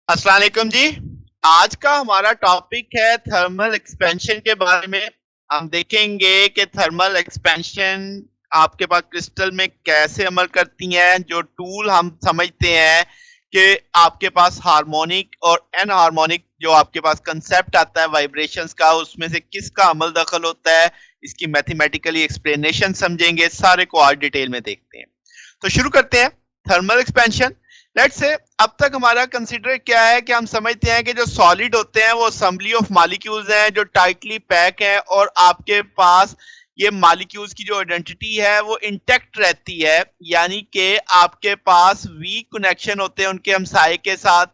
अस्सलाम वालेकुम जी। आज का हमारा टॉपिक है थर्मल एक्सपेंशन के बारे में। हम देखेंगे कि थर्मल एक्सपेंशन आपके पास क्रिस्टल में कैसे अमल करती हैं। जो टूल हम समझते हैं कि आपके पास हार्मोनिक और एन हार्मोनिक जो आपके पास कंसेप्ट आता है वाइब्रेशंस का, उसमें से किसका अमल दखल होता है, इसकी मैथमेटिकली एक्सप्लेनेशन समझेंगे। सारे को आज डिटेल में देखते हैं। तो शुरू करते हैं। थर्मल एक्सपेंशन, लेट्स से अब तक हमारा कंसीडर क्या है कि हम समझते हैं कि जो सॉलिड होते हैं वो असेंबली ऑफ मॉलिक्यूल्स हैं जो टाइटली पैक हैं, और आपके पास ये मॉलिक्यूल्स की जो आइडेंटिटी है वो इंटैक्ट रहती है, यानी कि आपके पास वीक कनेक्शन होते हैं उनके हमसाये के साथ।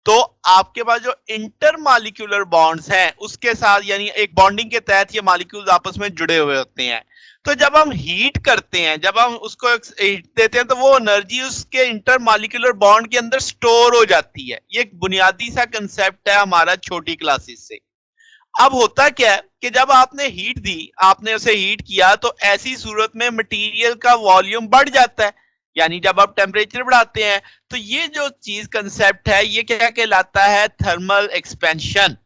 तो आपके पास जो इंटर मॉलिक्यूलर बॉन्ड्स हैं उसके साथ, यानी एक बॉन्डिंग के तहत ये मॉलिक्यूल्स आपस में जुड़े हुए होते हैं। तो जब हम हीट करते हैं, जब हम उसको हीट देते हैं, तो वो एनर्जी उसके इंटर मॉलिक्यूलर बॉन्ड के अंदर स्टोर हो जाती है। ये एक बुनियादी सा कंसेप्ट है हमारा छोटी क्लासेस से। अब होता क्या है कि जब आपने हीट दी, आपने उसे हीट किया, तो ऐसी सूरत में मटेरियल का वॉल्यूम बढ़ जाता है। यानी जब आप टेम्परेचर बढ़ाते हैं, तो ये जो चीज कंसेप्ट है ये क्या कहलाता है? Thermal expansion.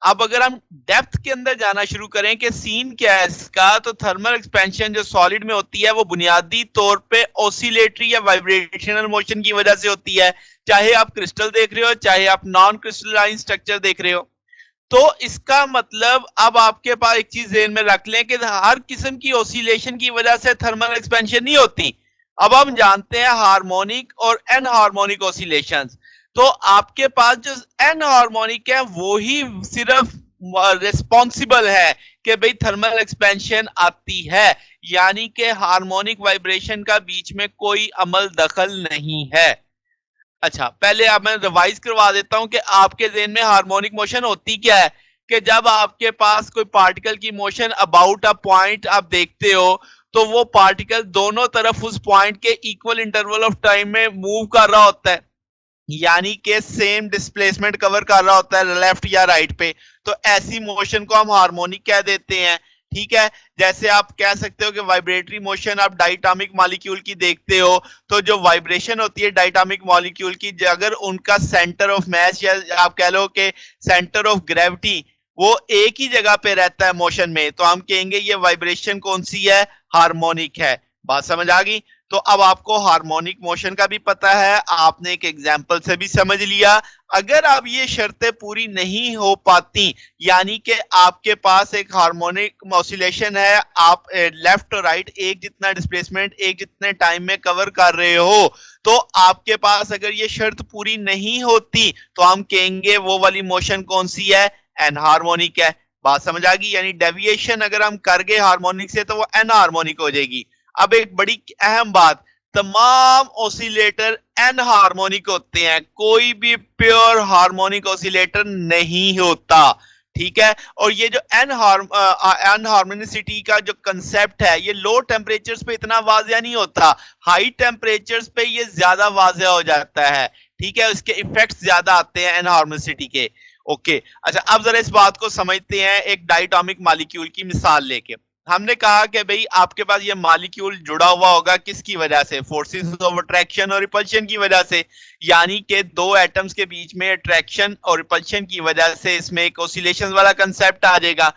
अब अगर हम डेप्थ के अंदर जाना शुरू करें कि सीन क्या है इसका, तो थर्मल एक्सपेंशन जो सॉलिड में होती है वो बुनियादी तौर पे ऑसिलेटरी या वाइब्रेशनल मोशन की वजह से होती है। चाहे आप क्रिस्टल देख रहे हो, चाहे आप नॉन क्रिस्टलाइन स्ट्रक्चर देख रहे हो। तो इसका मतलब अब आपके पास एक चीज ध्यान में रख लें कि हर किस्म की ऑसिलेशन की वजह से थर्मल एक्सपेंशन नहीं होती। अब हम जानते हैं हार्मोनिक और एन हार्मोनिक ऑसिलेशंस। तो आपके पास जो एन हार्मोनिक है वो ही सिर्फ रिस्पॉन्सिबल है कि भाई थर्मल एक्सपेंशन आती है, यानी कि हार्मोनिक वाइब्रेशन का बीच में कोई अमल दखल नहीं है। अच्छा, पहले आप मैं रिवाइज करवा देता हूं कि आपके ज़हन में हार्मोनिक मोशन होती क्या है। कि जब आपके पास कोई पार्टिकल की मोशन अबाउट अ पॉइंट आप देखते हो, तो वो पार्टिकल दोनों तरफ उस पॉइंट के इक्वल इंटरवल ऑफ टाइम में मूव कर रहा होता है, यानी कि सेम डिस्प्लेसमेंट कवर कर रहा होता है लेफ्ट या राइट पे। तो ऐसी मोशन को हम हार्मोनिक कह देते हैं। ठीक है। जैसे आप कह सकते हो कि वाइब्रेटरी मोशन आप डायटोमिक मॉलिक्यूल की देखते हो, तो जो वाइब्रेशन होती है डायटोमिक मॉलिक्यूल की, अगर उनका सेंटर ऑफ मैस या आप कह लो कि सेंटर ऑफ ग्रेविटी वो एक ही जगह पे रहता है मोशन में, तो हम कहेंगे ये वाइब्रेशन कौन सी है? हार्मोनिक है। बात समझ आ गई? तो अब आपको हार्मोनिक मोशन का भी पता है, आपने एक एग्जाम्पल से भी समझ लिया। अगर आप ये शर्तें पूरी नहीं हो पाती, यानी कि आपके पास एक हार्मोनिक ऑसिलेशन है, आप लेफ्ट और राइट एक जितना डिस्प्लेसमेंट एक जितने टाइम में कवर कर रहे हो, तो आपके पास अगर ये शर्त पूरी नहीं होती तो हम कहेंगे वो वाली मोशन कौन सी है? एन हार्मोनिक है। बात समझ आ गई? यानी डेविएशन अगर हम कर गए हार्मोनिक से तो वो एन हार्मोनिक हो जाएगी। अब एक बड़ी अहम बात, तमाम ऑसिलेटर एन हार्मोनिक होते हैं, कोई भी प्योर हार्मोनिक ऑसिलेटर नहीं होता। ठीक है। और ये जो एन हार्मोनिसिटी का जो कंसेप्ट है ये लो टेम्परेचर्स पे इतना वाजिया नहीं होता, हाई टेम्परेचर्स पे ये ज्यादा वाजिया हो जाता है। ठीक है। इसके इफेक्ट्स ज्यादा आते हैं एन हार्मोनिसिटी के। ओके। अच्छा, अब जरा इस बात को समझते हैं एक डायटोमिक मॉलिक्यूल की मिसाल लेके। हमने कहा कि भाई आपके पास ये मॉलिक्यूल जुड़ा हुआ होगा किसकी वजह से? फोर्सेस ऑफ अट्रैक्शन और रिपल्शन की वजह से। यानी कि दो एटम्स के बीच में अट्रैक्शन और रिपल्शन की वजह से इसमें एक ऑसिलेशन वाला कंसेप्ट आ जाएगा।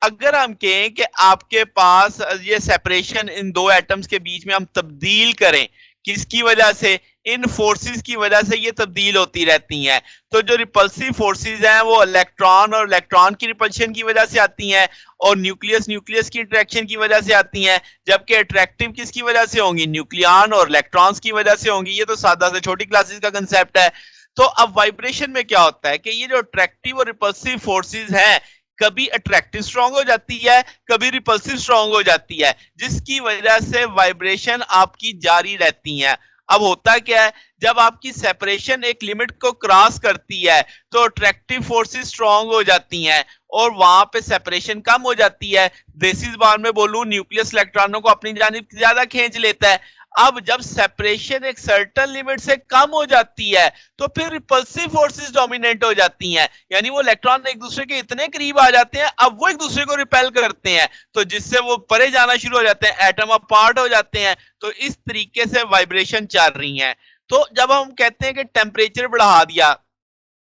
अगर हम कहें कि आपके पास ये सेपरेशन इन दो एटम्स के बीच में हम तब्दील करें, किसकी वजह से? इन फोर्सेस की वजह से ये तब्दील होती रहती हैं। तो जो रिपल्सिव फोर्सेस हैं वो इलेक्ट्रॉन और इलेक्ट्रॉन की रिपल्शन की वजह से आती हैं, और न्यूक्लियस न्यूक्लियस की इंटरेक्शन की वजह से आती हैं। जबकि अट्रैक्टिव किसकी वजह से होंगी? न्यूक्लियन और इलेक्ट्रॉन्स की वजह से होंगी। ये तो सादा से छोटी क्लासेस का कंसेप्ट है। तो अब वाइब्रेशन में क्या होता है कि ये जो अट्रैक्टिव और रिपल्सिव फोर्सेस हैं, कभी अट्रैक्टिव स्ट्रांग हो जाती है, कभी रिपल्सिव स्ट्रांग हो जाती है, जिसकी वजह से वाइब्रेशन आपकी जारी रहती है। अब होता क्या है, जब आपकी सेपरेशन एक लिमिट को क्रॉस करती है तो अट्रैक्टिव फोर्सेस स्ट्रांग हो जाती हैं और वहां पे सेपरेशन कम हो जाती है। देसी जुबान में बोलूं, न्यूक्लियस इलेक्ट्रॉनों को अपनी जानिब ज्यादा खींच लेता है। अब जब सेपरेशन एक सर्टन लिमिट से कम हो जाती है तो फिर रिपल्सिव फोर्सेस डोमिनेट हो जाती हैं, यानी वो इलेक्ट्रॉन एक दूसरे के इतने करीब आ जाते हैं, अब वो एक दूसरे को रिपेल करते हैं, तो जिससे वो परे जाना शुरू हो जाते हैं, एटम अपार्ट हो जाते हैं। तो इस तरीके से वाइब्रेशन चल रही है। तो जब हम कहते हैं कि टेम्परेचर बढ़ा दिया,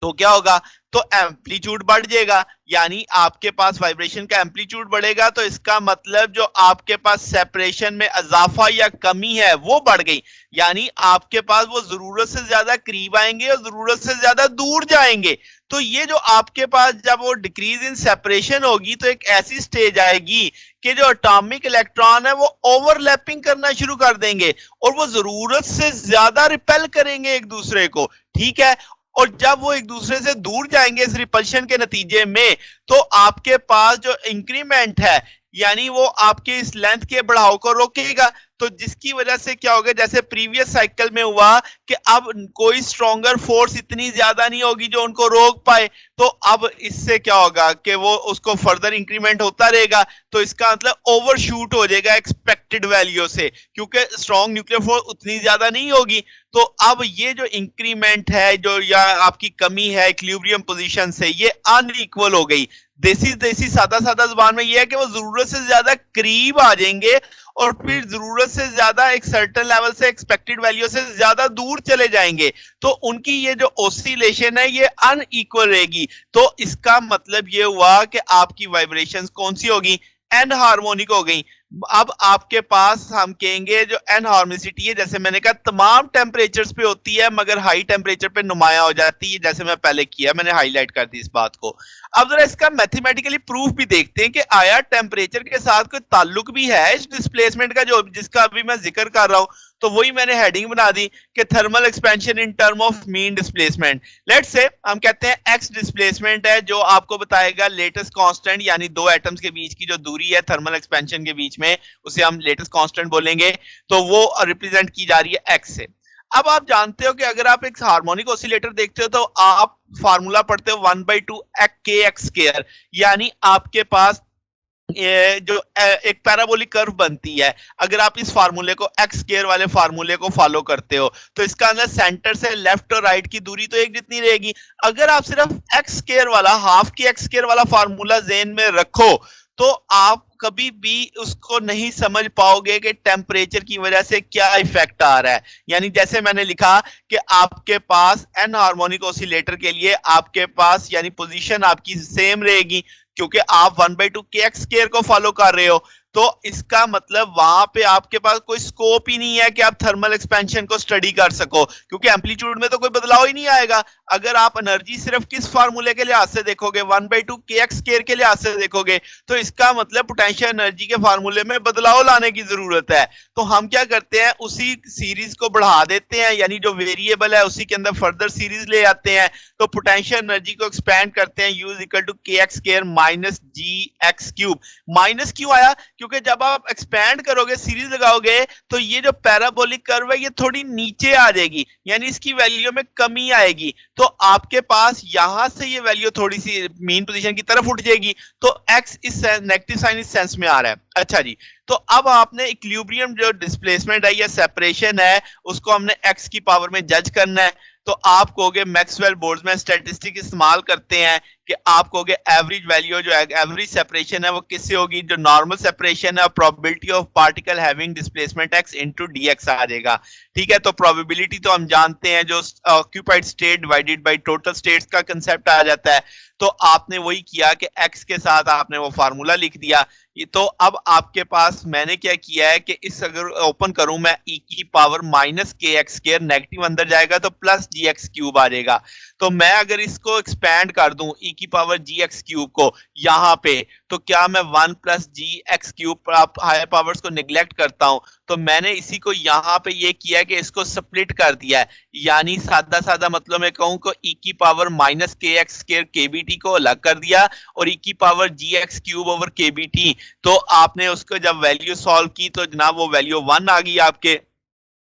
तो क्या होगा, तो एम्पलीट्यूड बढ़ जाएगा, यानी आपके पास वाइब्रेशन का एम्पलीट्यूड बढ़ेगा, तो इसका मतलब जो आपके पास सेपरेशन में इजाफा या कमी है वो बढ़ गई, यानी आपके पास वो जरूरत से ज्यादा करीब आएंगे और जरूरत से ज्यादा दूर जाएंगे। तो ये जो आपके पास जब वो डिक्रीज इन सेपरेशन होगी तो एक ऐसी स्टेज आएगी कि जो एटॉमिक इलेक्ट्रॉन है वो ओवरलैपिंग करना शुरू कर देंगे और वो जरूरत से ज्यादा रिपेल करेंगे एक दूसरे को, ठीक है। और जब वो एक दूसरे से दूर जाएंगे इस रिपल्शन के नतीजे में, तो आपके पास जो इंक्रीमेंट है यानी वो आपके इस लेंथ के बढ़ाव को रोकेगा। तो जिसकी वजह से क्या होगा, जैसे प्रीवियस साइकिल में हुआ कि अब कोई स्ट्रॉन्गर फोर्स इतनी ज्यादा नहीं होगी जो उनको रोक पाए, तो अब इससे क्या होगा कि वो उसको फर्दर इंक्रीमेंट होता रहेगा। तो इसका मतलब ओवरशूट हो जाएगा एक्सपेक्टेड वैल्यू से, क्योंकि स्ट्रॉन्ग न्यूक्लियर फोर्स उतनी ज्यादा नहीं होगी। तो अब ये जो इंक्रीमेंट है जो या आपकी कमी है इक्विलिब्रियम पोजीशन से, ये अनइक्वल हो गई। देसी देसी सादा सादा जुबान में ये है कि वो जरूरत से ज्यादा करीब आ जाएंगे और फिर जरूरत से ज्यादा एक सर्टेन लेवल से एक्सपेक्टेड वैल्यू से ज्यादा दूर चले जाएंगे। तो उनकी ये जो ऑसिलेशन है ये अनइक्वल रहेगी। तो इसका मतलब ये हुआ कि आपकी वाइब्रेशंस कौन सी होगी, एन हार्मोनिक हो गई। अब आपके पास हम कहेंगे जो एनहार्मोनिसिटी है, जैसे मैंने कहा तमाम टेम्परेचर्स पे होती है मगर हाई टेम्परेचर पे नुमाया हो जाती है, जैसे मैं पहले किया, मैंने हाईलाइट कर दी इस बात को। अब जरा इसका मैथमेटिकली प्रूफ भी देखते हैं कि आया टेम्परेचर के साथ कोई ताल्लुक भी है इस डिस्प्लेसमेंट का जो जिसका अभी मैं जिक्र कर रहा हूं। तो वही मैंने हेडिंग बना दी कि thermal expansion in term of mean displacement. Let's say हम कहते हैं एक्स डिस्प्लेसमेंट है जो आपको बताएगा लेटेस्ट कांस्टेंट, यानी दो एटम्स के बीच की जो दूरी है थर्मल एक्सपेंशन के बीच में, उसे हम लेटेस्ट कांस्टेंट बोलेंगे। तो वो रिप्रेजेंट की जा रही है एक्स से। अब आप जानते हो कि अगर आप एक हार्मोनिक ऑसिलेटर देखते हो तो आप फार्मूला पढ़ते हो 1/2 के एक्स स्क्वायर, यानी आपके पास ये जो एक पैराबोलिक कर्व बनती है, अगर आप इस फार्मूले को एक्स स्क्वायर वाले फार्मूले को फॉलो करते हो तो इसका अंदर सेंटर से लेफ्ट और राइट की दूरी तो एक जितनी रहेगी। अगर आप सिर्फ एक्स स्क्वायर वाला हाफ की एक्स स्क्वायर वाला फार्मूला ज़हन में रखो तो आप कभी भी उसको नहीं समझ पाओगे कि टेम्परेचर की वजह से क्या इफेक्ट आ रहा है। यानी जैसे मैंने लिखा कि आपके पास एन हार्मोनिक ऑसिलेटर के लिए आपके पास यानी पोजीशन आपकी सेम रहेगी क्योंकि आप 1/2 के एक्स स्क्वायर को फॉलो कर रहे हो। तो इसका मतलब वहां पे आपके पास कोई स्कोप ही नहीं है कि आप थर्मल एक्सपेंशन को स्टडी कर सको, क्योंकि एम्पलीट्यूड में तो कोई बदलाव ही नहीं आएगा। अगर आप एनर्जी सिर्फ किस फार्मूले के लिहाज से देखोगे, 1/2 के एक्स स्क्वायर के लिहाज से देखोगे, तो इसका मतलब पोटेंशियल एनर्जी के फार्मूले में बदलाव लाने की जरूरत है। तो हम क्या करते हैं, उसी सीरीज को बढ़ा देते हैं, यानी जो वेरिएबल है उसी के अंदर फर्दर सीरीज ले आते हैं। तो पोटेंशियल एनर्जी को एक्सपैंड करते हैं, U इक्वल टू के एक्स स्क्वायर माइनस जी एक्स क्यूब। माइनस क्यों आया, क्योंकि जब आप एक्सपैंड करोगे सीरीज लगाओगे तो ये जो पैराबोलिक कर्व है ये थोड़ी नीचे आ जाएगी, यानी इसकी वैल्यू में कमी आएगी। तो आपके पास यहां से ये वैल्यू थोड़ी सी मीन पोजीशन की तरफ उठ जाएगी। तो एक्स इस नेगेटिव साइन इस सेंस में आ रहा है। अच्छा जी, तो अब आपने इक्विलिब्रियम जो डिस्प्लेसमेंट है या सेपरेशन है उसको हमने एक्स की पावर में जज करना है। तो आप कहोगे मैक्सवेल बोल्ट्जमैन स्टैटिस्टिक इस्तेमाल करते हैं कि आप कहोगे एवरेज वैल्यू जो एवरेज सेपरेशन है वो किससे होगी, जो नॉर्मल सेपरेशन है, probability of particle having displacement x into dx आ जाएगा। ठीक है, तो प्रोबेबिलिटी तो हम जानते हैं जो occupied state divided by total states का कंसेप्ट आ जाता है। तो आपने वही किया कि एक्स के साथ आपने वो फार्मूला लिख दिया। तो अब आपके पास मैंने क्या किया है कि इस अगर ओपन करूं मैं ई की पावर माइनस के एक्स स्क्वायर, नेगेटिव अंदर जाएगा तो प्लस जी एक्स क्यूब आ जाएगा। तो मैं अगर इसको एक्सपैंड कर दूं ई की पावर जी एक्स क्यूब को यहां पे, तो क्या मैं 1 प्लस जी एक्स क्यूब हायर पावर्स को निगलेक्ट करता हूं। तो मैंने इसी को यहां पे ये किया कि इसको स्प्लिट कर दिया है, यानी सादा सादा मतलब मैं कहूं को ई की पावर माइनस के एक्स स्क्वायर केबीटी को अलग कर दिया और ई की पावर जी एक्स क्यूब ओवर केबीटी। तो आपने उसको जब वैल्यू सॉल्व की तो जनाब वो वैल्यू 1 आ गई आपके,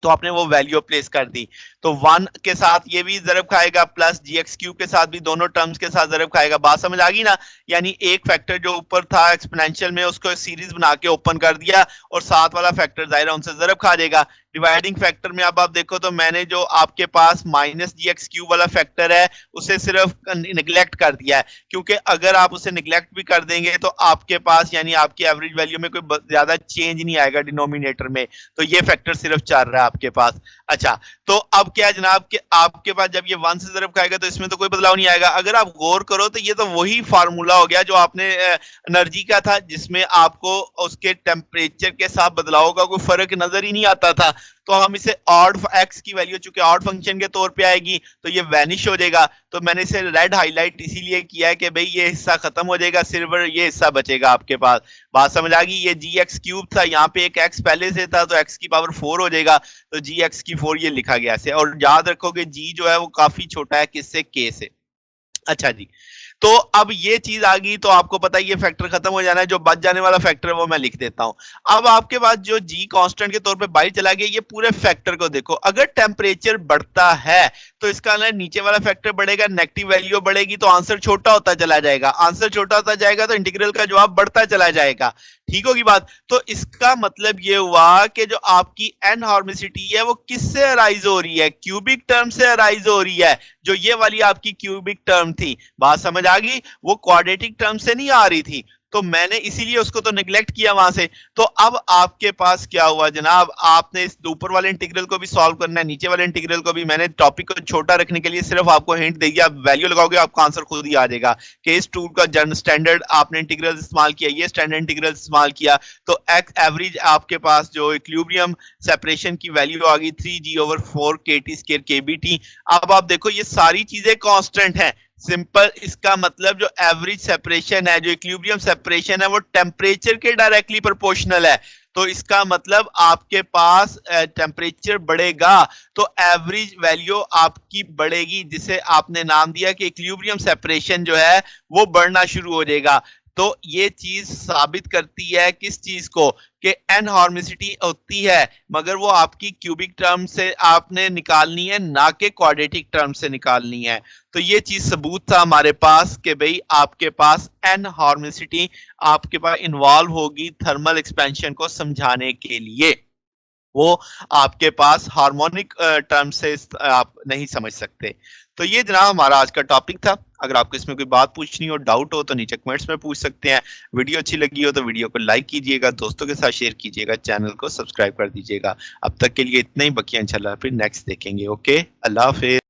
तो आपने वो वैल्यू प्लेस कर दी। तो 1 के साथ ये भी ज़रब खाएगा प्लस जी एक्स क्यूब के साथ भी, दोनों टर्म्स के साथ ज़रब खाएगा। बात समझ आ गई ना, यानी एक फैक्टर जो ऊपर था एक्सपोनेंशियल में उसको सीरीज बना के ओपन कर दिया और साथ वाला फैक्टर जाहिर है उनसे ज़रब खा देगा। डिवाइडिंग फैक्टर में अब आप देखो तो मैंने जो आपके पास माइनस जी एक्स क्यूब वाला फैक्टर है उसे सिर्फ निगलेक्ट कर दिया है, क्योंकि अगर आप उसे निगलेक्ट भी कर देंगे तो आपके पास यानी आपकी एवरेज वैल्यू में कोई ज्यादा चेंज नहीं आएगा डिनोमिनेटर में। तो ये फैक्टर सिर्फ चल रहा है आपके पास। अच्छा, तो अब क्या है जनाब कि आपके पास जब ये 1 से ज़रब खाएगा तो इसमें तो कोई बदलाव नहीं आएगा। अगर आप गौर करो तो ये तो वही फ़ॉर्मूला हो गया जो आपने एनर्जी का था, जिसमें आपको उसके टेम्परेचर के साथ बदलाव का कोई फ़र्क नज़र ही नहीं आता था। तो हम इसे ऑड एक्स की वैल्यू चूंकि ऑड फंक्शन के तौर पे आएगी तो ये वैनिश हो जाएगा। तो मैंने इसे रेड हाईलाइट इसीलिए किया है कि भाई ये हिस्सा खत्म हो जाएगा, सिर्फ ये हिस्सा बचेगा आपके पास। बात समझ आ गई? ये जी एक्स क्यूब था, यहाँ पे एक एक्स पहले से था तो एक्स की पावर 4 हो जाएगा, तो जी एक्स की 4 ये लिखा गया है। और याद रखोगे जी जो है वो काफी छोटा है किससे? के से। अच्छा जी, तो अब ये चीज आ गई तो आपको पता है ये फैक्टर खत्म हो जाना है, जो बच जाने वाला फैक्टर है वो मैं लिख देता हूं। अब आपके पास जो जी कांस्टेंट के तौर पे बाहर चला गया, ये पूरे फैक्टर को देखो, अगर टेम्परेचर बढ़ता है तो इसका ना नीचे वाला फैक्टर बढ़ेगा, नेगेटिव वैल्यू बढ़ेगी तो आंसर छोटा होता चला जाएगा, आंसर छोटा होता जाएगा तो इंटीग्रल का जवाब बढ़ता चला जाएगा। ठीक होगी बात? तो इसका मतलब ये हुआ कि जो आपकी एनहॉर्मिसिटी है वो किससे अराइज हो रही है? क्यूबिक टर्म से अराइज हो रही है, जो ये वाली आपकी क्यूबिक टर्म थी। बात समझ आ गई? वो क्वाड्रेटिक टर्म से नहीं आ रही थी, तो मैंने इसीलिए उसको तो निगलेक्ट किया वहां से। तो अब आपके पास क्या हुआ जनाब, आपने इस ऊपर वाले इंटीग्रल को भी सॉल्व करना है, नीचे वाले इंटीग्रल को भी। मैंने टॉपिक को छोटा रखने के लिए सिर्फ आपको हिंट दी, आप वैल्यू लगाओगे आपका आंसर खुद ही आ जाएगा। केस 2 का जन स्टैंडर्ड आपने इंटीग्रल इस्तेमाल किया, ये स्टैंडर्ड इंटीग्रल इस्तेमाल किया, तो एक्स एवरेज आपके पास जो इक्विलिब्रियम सेपरेशन की वैल्यू आ गई 3g/4 kT² kBt। अब आप देखो ये सारी चीजें कांस्टेंट हैं, सिंपल। इसका मतलब जो एवरेज सेपरेशन है, जो इक्विलिब्रियम सेपरेशन है, वो टेम्परेचर के डायरेक्टली प्रोपोर्शनल है। तो इसका मतलब आपके पास टेम्परेचर बढ़ेगा तो एवरेज वैल्यू आपकी बढ़ेगी, जिसे आपने नाम दिया कि इक्विलिब्रियम सेपरेशन जो है वो बढ़ना शुरू हो जाएगा। तो ये चीज साबित करती है किस चीज को? कि एनहॉर्मिसिटी होती है, मगर वो आपकी क्यूबिक टर्म से आपने निकालनी है, ना कि क्वाड्रेटिक टर्म से निकालनी है। तो ये चीज सबूत था हमारे पास कि भाई आपके पास एनहॉर्मिसिटी आपके पास इन्वॉल्व होगी थर्मल एक्सपेंशन को समझाने के लिए। वो आपके पास हार्मोनिक टर्म से आप नहीं समझ सकते। तो ये जनाब हमारा आज का टॉपिक था। अगर आपको इसमें कोई बात पूछनी हो, डाउट हो, तो नीचे कमेंट्स में पूछ सकते हैं। वीडियो अच्छी लगी हो तो वीडियो को लाइक कीजिएगा, दोस्तों के साथ शेयर कीजिएगा, चैनल को सब्सक्राइब कर दीजिएगा। अब तक के लिए इतना ही, बकिया इंशाल्लाह फिर नेक्स्ट देखेंगे। ओके, अल्लाह हाफिज।